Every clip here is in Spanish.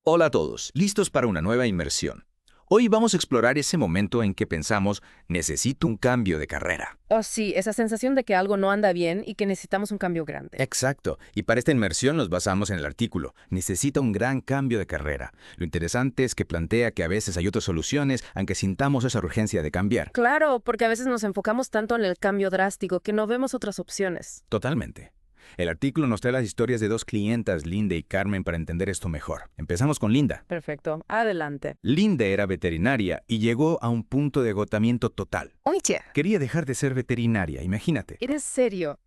Hola a todos, listos para una nueva inmersión. Hoy vamos a explorar ese momento en que pensamos, necesito un cambio de carrera. Oh, sí, esa sensación de que algo no anda bien y que necesitamos un cambio grande. Exacto, y para esta inmersión nos basamos en el artículo, necesita un gran cambio de carrera. Lo interesante es que plantea que a veces hay otras soluciones, aunque sintamos esa urgencia de cambiar. Claro, porque a veces nos enfocamos tanto en el cambio drástico que no vemos otras opciones. Totalmente. El artículo nos trae las historias de dos clientas, Linda y Carmen, para entender esto mejor. Empezamos con Linda. Perfecto, adelante. Linda era veterinaria y llegó a un punto de agotamiento total. Oye, Quería dejar de ser veterinaria, imagínate. ¿eres serio?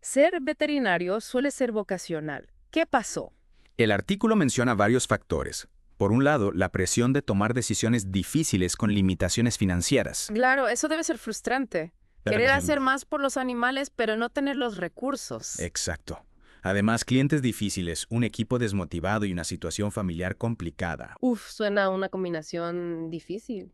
Ser veterinario suele ser vocacional. ¿Qué pasó? El artículo menciona varios factores. Por un lado, la presión de tomar decisiones difíciles con limitaciones financieras. Claro, eso debe ser frustrante. ¿Verdad Querer que sí? hacer más por los animales, pero no tener los recursos. Exacto. Además, clientes difíciles, un equipo desmotivado y una situación familiar complicada. Uf, suena a una combinación difícil.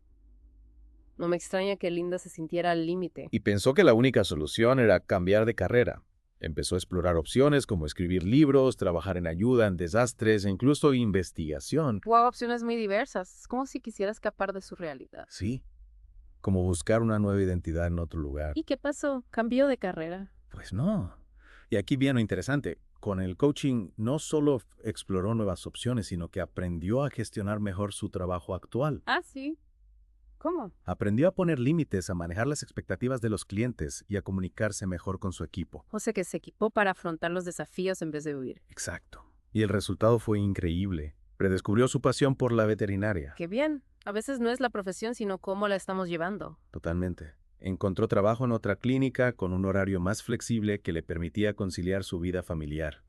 No me extraña que Linda se sintiera al límite. Y pensó que la única solución era cambiar de carrera. Empezó a explorar opciones como escribir libros, trabajar en ayuda en desastres e incluso investigación. Wow, opciones muy diversas. Es como si quisiera escapar de su realidad. Sí, como buscar una nueva identidad en otro lugar. ¿Y qué pasó? ¿Cambió de carrera? Pues no. Y aquí viene lo interesante. Con el coaching no solo exploró nuevas opciones, sino que aprendió a gestionar mejor su trabajo actual. Ah, sí. ¿Cómo? Aprendió a poner límites, a manejar las expectativas de los clientes y a comunicarse mejor con su equipo. O sea que se equipó para afrontar los desafíos en vez de huir. Exacto. Y el resultado fue increíble. Redescubrió su pasión por la veterinaria. Qué bien. A veces no es la profesión, sino cómo la estamos llevando. Totalmente. Encontró trabajo en otra clínica con un horario más flexible que le permitía conciliar su vida familiar.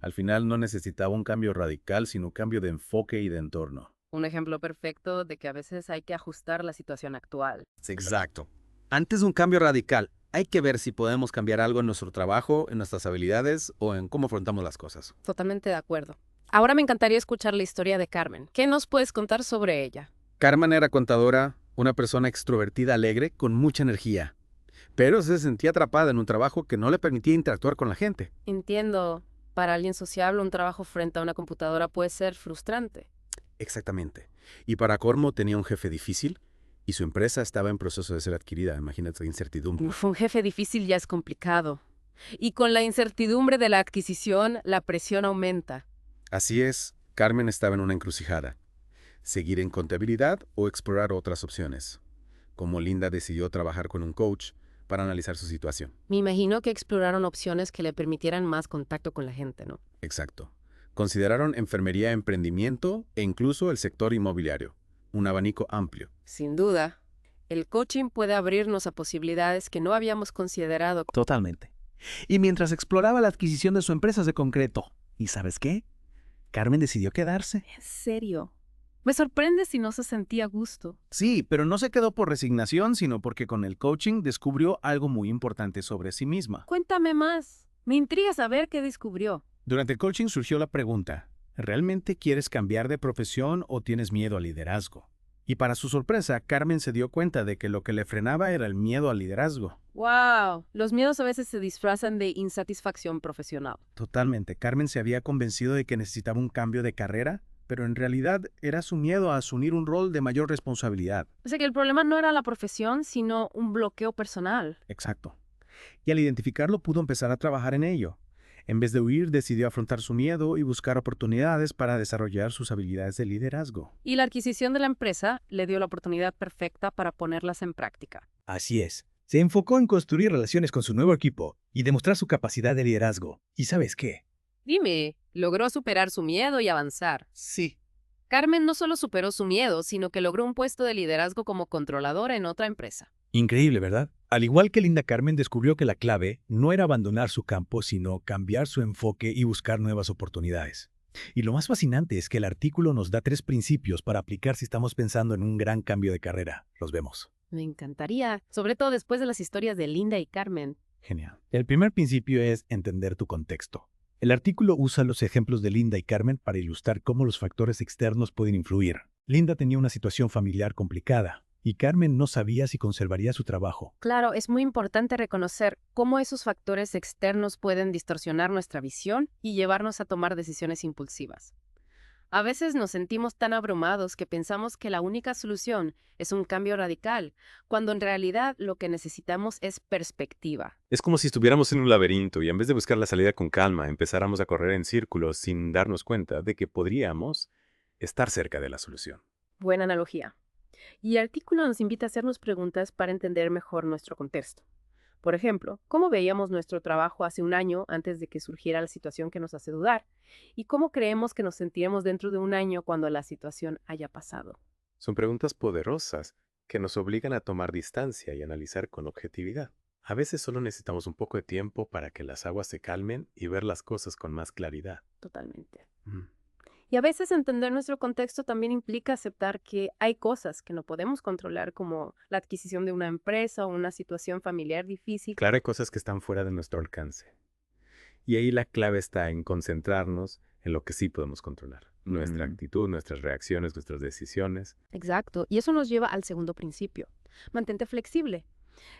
Al final no necesitaba un cambio radical, sino un cambio de enfoque y de entorno. Un ejemplo perfecto de que a veces hay que ajustar la situación actual. Exacto. Antes de un cambio radical, hay que ver si podemos cambiar algo en nuestro trabajo, en nuestras habilidades o en cómo afrontamos las cosas. Totalmente de acuerdo. Ahora me encantaría escuchar la historia de Carmen. ¿Qué nos puedes contar sobre ella? Carmen era contadora, una persona extrovertida, alegre, con mucha energía, pero se sentía atrapada en un trabajo que no le permitía interactuar con la gente. Entiendo, para alguien sociable un trabajo frente a una computadora puede ser frustrante. Exactamente. Y para colmo tenía un jefe difícil y su empresa estaba en proceso de ser adquirida. Imagínate la incertidumbre. Uf, un jefe difícil ya es complicado. Y con la incertidumbre de la adquisición, la presión aumenta. Así es, Carmen estaba en una encrucijada. Seguir en contabilidad o explorar otras opciones. Como Linda decidió trabajar con un coach para analizar su situación. Me imagino que exploraron opciones que le permitieran más contacto con la gente, ¿no? Exacto. Consideraron enfermería, emprendimiento e incluso el sector inmobiliario. Un abanico amplio. Sin duda, el coaching puede abrirnos a posibilidades que no habíamos considerado. Totalmente. Y mientras exploraba la adquisición de su empresa se concretó. ¿Y sabes qué? Carmen decidió quedarse. ¿En serio? Me sorprende si no se sentía a gusto. Sí, pero no se quedó por resignación, sino porque con el coaching descubrió algo muy importante sobre sí misma. Cuéntame más. Me intriga saber qué descubrió. Durante el coaching surgió la pregunta, ¿realmente quieres cambiar de profesión o tienes miedo al liderazgo? Y para su sorpresa, Carmen se dio cuenta de que lo que le frenaba era el miedo al liderazgo. ¡Wow! Los miedos a veces se disfrazan de insatisfacción profesional. Totalmente, Carmen se había convencido de que necesitaba un cambio de carrera, pero en realidad era su miedo a asumir un rol de mayor responsabilidad. O sea que el problema no era la profesión, sino un bloqueo personal. Exacto. Y al identificarlo pudo empezar a trabajar en ello. En vez de huir, decidió afrontar su miedo y buscar oportunidades para desarrollar sus habilidades de liderazgo. Y la adquisición de la empresa le dio la oportunidad perfecta para ponerlas en práctica. Así es. Se enfocó en construir relaciones con su nuevo equipo y demostrar su capacidad de liderazgo. ¿Y sabes qué? Dime, logró superar su miedo y avanzar. Sí. Carmen no solo superó su miedo, sino que logró un puesto de liderazgo como controladora en otra empresa. Increíble, ¿verdad? Al igual que Linda Carmen descubrió que la clave no era abandonar su campo, sino cambiar su enfoque y buscar nuevas oportunidades. Y lo más fascinante es que el artículo nos da 3 principios para aplicar si estamos pensando en un gran cambio de carrera. Los vemos. Me encantaría, sobre todo después de las historias de Linda y Carmen. Genial. El primer principio es entender tu contexto. El artículo usa los ejemplos de Linda y Carmen para ilustrar cómo los factores externos pueden influir. Linda tenía una situación familiar complicada y Carmen no sabía si conservaría su trabajo. Claro, es muy importante reconocer cómo esos factores externos pueden distorsionar nuestra visión y llevarnos a tomar decisiones impulsivas. A veces nos sentimos tan abrumados que pensamos que la única solución es un cambio radical, cuando en realidad lo que necesitamos es perspectiva. Es como si estuviéramos en un laberinto y en vez de buscar la salida con calma, empezáramos a correr en círculos sin darnos cuenta de que podríamos estar cerca de la solución. Buena analogía. Y el artículo nos invita a hacernos preguntas para entender mejor nuestro contexto. Por ejemplo, ¿cómo veíamos nuestro trabajo hace un año antes de que surgiera la situación que nos hace dudar? ¿Y cómo creemos que nos sentiremos dentro de un año cuando la situación haya pasado? Son preguntas poderosas que nos obligan a tomar distancia y analizar con objetividad. A veces solo necesitamos un poco de tiempo para que las aguas se calmen y ver las cosas con más claridad. Totalmente. Y a veces entender nuestro contexto también implica aceptar que hay cosas que no podemos controlar, como la adquisición de una empresa o una situación familiar difícil. Claro, hay cosas que están fuera de nuestro alcance. Y ahí la clave está en concentrarnos en lo que sí podemos controlar. Nuestra actitud, nuestras reacciones, nuestras decisiones. Exacto. Y eso nos lleva al segundo principio. Mantente flexible.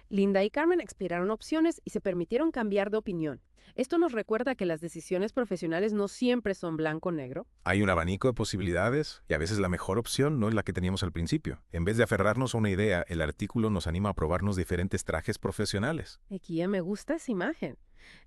Linda y Carmen exploraron opciones y se permitieron cambiar de opinión. Esto nos recuerda que las decisiones profesionales no siempre son blanco o negro. Hay un abanico de posibilidades y a veces la mejor opción no es la que teníamos al principio. En vez de aferrarnos a una idea, el artículo nos anima a probarnos diferentes trajes profesionales. Aquí me gusta esa imagen.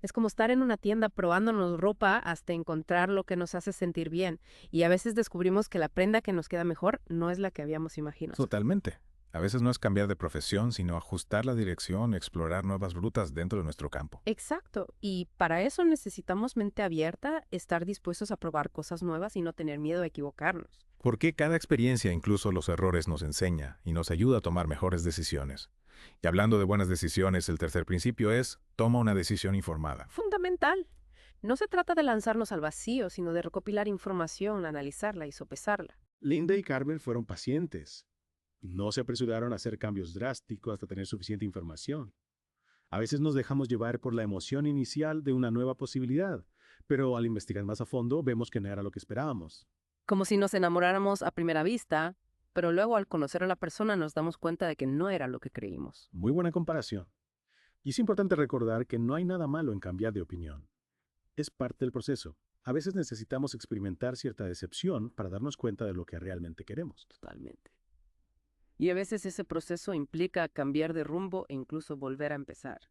Es como estar en una tienda probándonos ropa hasta encontrar lo que nos hace sentir bien. Y a veces descubrimos que la prenda que nos queda mejor no es la que habíamos imaginado. Totalmente. A veces no es cambiar de profesión, sino ajustar la dirección, explorar nuevas rutas dentro de nuestro campo. Exacto. Y para eso necesitamos mente abierta, estar dispuestos a probar cosas nuevas y no tener miedo a equivocarnos. Porque cada experiencia, incluso los errores, nos enseña y nos ayuda a tomar mejores decisiones. Y hablando de buenas decisiones, el tercer principio es: toma una decisión informada. Fundamental. No se trata de lanzarnos al vacío, sino de recopilar información, analizarla y sopesarla. Linda y Carmen fueron pacientes. No se apresuraron a hacer cambios drásticos hasta tener suficiente información. A veces nos dejamos llevar por la emoción inicial de una nueva posibilidad, pero al investigar más a fondo vemos que no era lo que esperábamos. Como si nos enamoráramos a primera vista, pero luego al conocer a la persona nos damos cuenta de que no era lo que creímos. Muy buena comparación. Y es importante recordar que no hay nada malo en cambiar de opinión. Es parte del proceso. A veces necesitamos experimentar cierta decepción para darnos cuenta de lo que realmente queremos. Totalmente. Y a veces ese proceso implica cambiar de rumbo e incluso volver a empezar.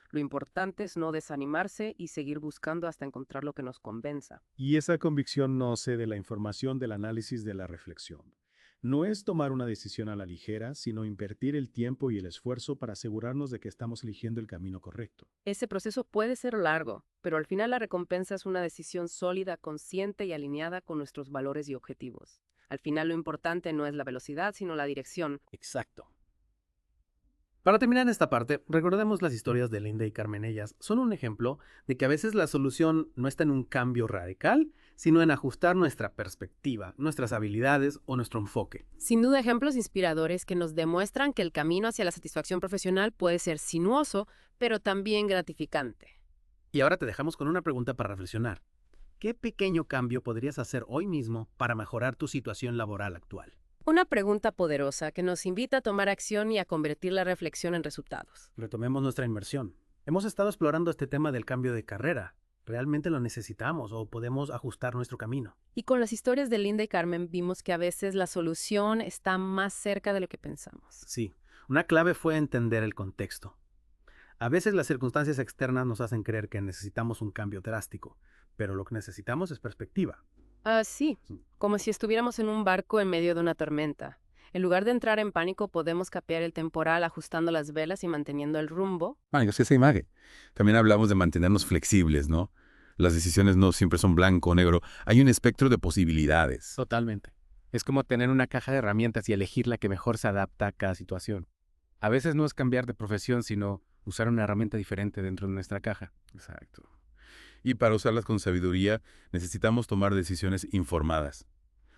Lo importante es no desanimarse y seguir buscando hasta encontrar lo que nos convenza. Y esa convicción nace de la información, del análisis, de la reflexión. No es tomar una decisión a la ligera, sino invertir el tiempo y el esfuerzo para asegurarnos de que estamos eligiendo el camino correcto. Ese proceso puede ser largo, pero al final la recompensa es una decisión sólida, consciente y alineada con nuestros valores y objetivos. Al final lo importante no es la velocidad, sino la dirección. Exacto. Para terminar esta parte, recordemos las historias de Linda y Carmen. Ellas son un ejemplo de que a veces la solución no está en un cambio radical, sino en ajustar nuestra perspectiva, nuestras habilidades o nuestro enfoque. Sin duda, ejemplos inspiradores que nos demuestran que el camino hacia la satisfacción profesional puede ser sinuoso, pero también gratificante. Y ahora te dejamos con una pregunta para reflexionar. ¿Qué pequeño cambio podrías hacer hoy mismo para mejorar tu situación laboral actual? Una pregunta poderosa que nos invita a tomar acción y a convertir la reflexión en resultados. Retomemos nuestra inmersión. Hemos estado explorando este tema del cambio de carrera. ¿Realmente lo necesitamos o podemos ajustar nuestro camino? Y con las historias de Linda y Carmen vimos que a veces la solución está más cerca de lo que pensamos. Sí, una clave fue entender el contexto. A veces las circunstancias externas nos hacen creer que necesitamos un cambio drástico, pero lo que necesitamos es perspectiva. Sí, como si estuviéramos en un barco en medio de una tormenta. En lugar de entrar en pánico, podemos capear el temporal ajustando las velas y manteniendo el rumbo. Es esa imagen. También hablamos de mantenernos flexibles, ¿no? Las decisiones no siempre son blanco o negro. Hay un espectro de posibilidades. Totalmente. Es como tener una caja de herramientas y elegir la que mejor se adapta a cada situación. A veces no es cambiar de profesión, sino usar una herramienta diferente dentro de nuestra caja. Exacto. Y para usarlas con sabiduría, necesitamos tomar decisiones informadas.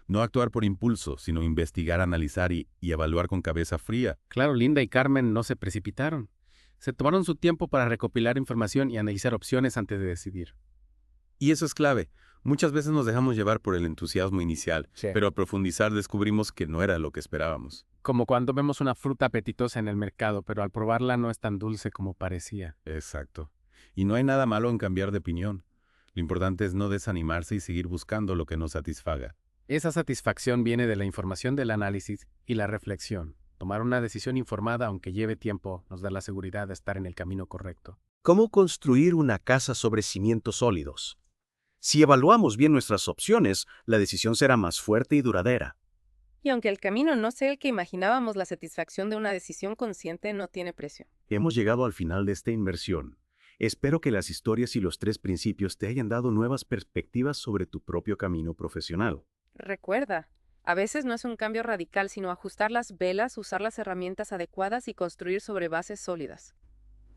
No actuar por impulso, sino investigar, analizar y evaluar con cabeza fría. Claro, Linda y Carmen no se precipitaron. Se tomaron su tiempo para recopilar información y analizar opciones antes de decidir. Y eso es clave. Muchas veces nos dejamos llevar por el entusiasmo inicial, Sí. pero al profundizar descubrimos que no era lo que esperábamos. Como cuando vemos una fruta apetitosa en el mercado, pero al probarla no es tan dulce como parecía. Exacto. Y no hay nada malo en cambiar de opinión. Lo importante es no desanimarse y seguir buscando lo que nos satisfaga. Esa satisfacción viene de la información del análisis y la reflexión. Tomar una decisión informada, aunque lleve tiempo, nos da la seguridad de estar en el camino correcto. ¿Cómo construir una casa sobre cimientos sólidos? Si evaluamos bien nuestras opciones, la decisión será más fuerte y duradera. Y aunque el camino no sea el que imaginábamos, la satisfacción de una decisión consciente no tiene precio. Hemos llegado al final de esta inmersión. Espero que las historias y los 3 principios te hayan dado nuevas perspectivas sobre tu propio camino profesional. Recuerda, a veces no es un cambio radical, sino ajustar las velas, usar las herramientas adecuadas y construir sobre bases sólidas.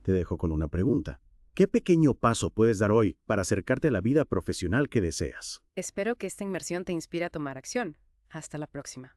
Te dejo con una pregunta. ¿Qué pequeño paso puedes dar hoy para acercarte a la vida profesional que deseas? Espero que esta inmersión te inspire a tomar acción. Hasta la próxima.